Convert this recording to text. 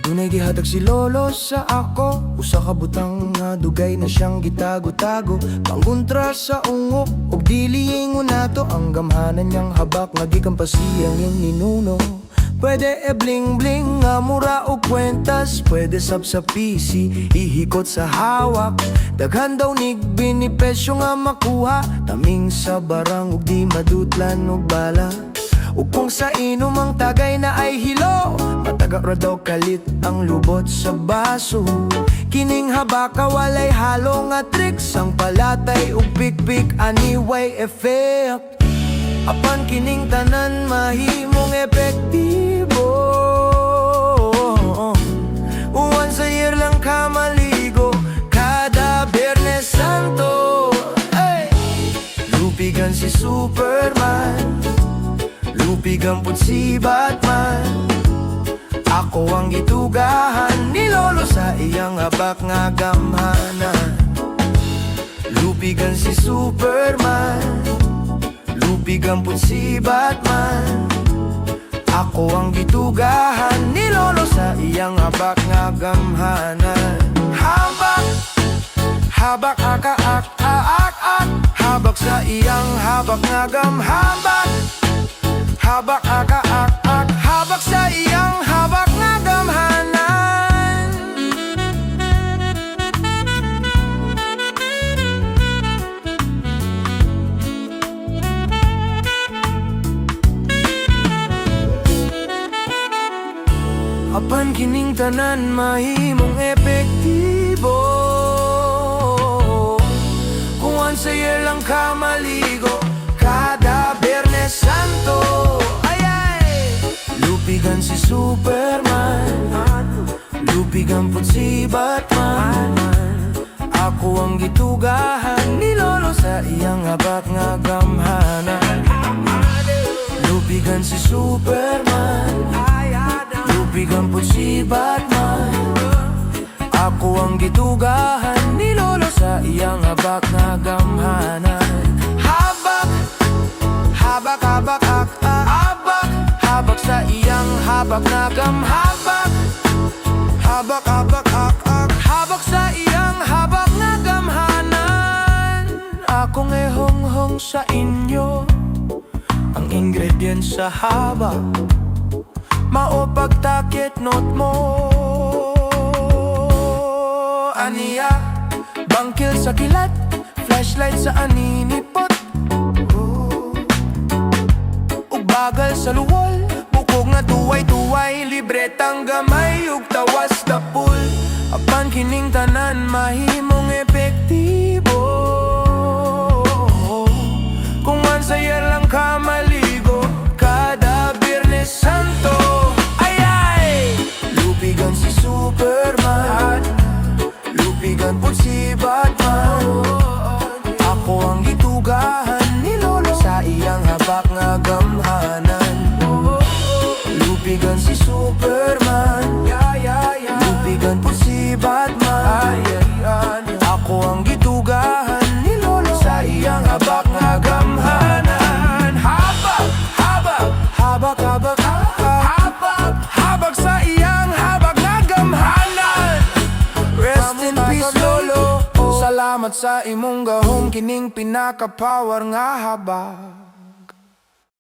Adunay gihatag si lolo sa ako, usa ka butang nga dugay na siyang gitago-tago. Panguntra sa ungo og dili ingon nato ang gamhanan niyang habak nga gikan pa siyang ninuno. Pwede bling-bling nga mura o kwentas, pwede sab sa PC, ihikot sa hawak. Daghan daw nig binipesyo nga makuha, taming sa barang ug di madutlan og bala. Ug kung sa inom ang tagay na ay hilo, mataga ra daw kalit ang lubot sa baso. Kining habaka walay halo nga tricks, ang palatay ug pikpik anyway effect. Apan kining tanan mahimong epektibo, once a year lang ka maligo, kada Biyernes Santo. Ay! Lupigan si Superman, lupigan pud si Batman. Ako ang gitugahan ni lolo sa iyang habak nga gamhanan. Lupigan si Superman, lupigan pud si Batman. Ako ang gitugahan ni lolo sa iyang habak nga gamhanan. Habak, habak ak, habak sa iyang habak nga gamhabak. Habak ak, habak sa iyang habak nga gamhanan. Apan kining tanan mahimong epektibo, kung once a year lang ka maligo, kada Biyernes Santo. Ay ay! Lupigan si Superman, lupigan pud si Batman. Ako ang gitugahan ni lolo sa iyang habak nga gamhanan. Lupigan si Superman, lupigan pud si Batman. Ako ang gitugahan ni lolo sa iyang habak nga gamhanan. Habak, habak ak, habak, habak sa iyang habak nga gamhabak. Habak ak, habak sa iyang habak nga gamhanan. Akong ehonghong sa inyo ang ingredients sa habak, mao pagtakit not mo. Aniya, bangkil sa kilat, flashlight sa aninipot, ug bagal sa luwal, bukog nga tuway-tuway, libretang gamay ug tawas dapul. Apan kining tanan mahimong epektibo, kung once a year lang ka maligo, kada Biyernes Santo. Ay ay! Lupigan si Superman, lupigan pud si Batman. Ako ang gitugahan ni lolo sa iyang habak nga gamhanan. Lupigan si Superman, lupigan pud si Batman. Ako ang gitugahan ni lolo sa iyang habak nga gamhanan. Habak, habak, habak, habak, habak, habak sa iyang habak nga gamhanan. Rest in peace lolo, salamat sa imong gahom, kining pinaka-power nga habak.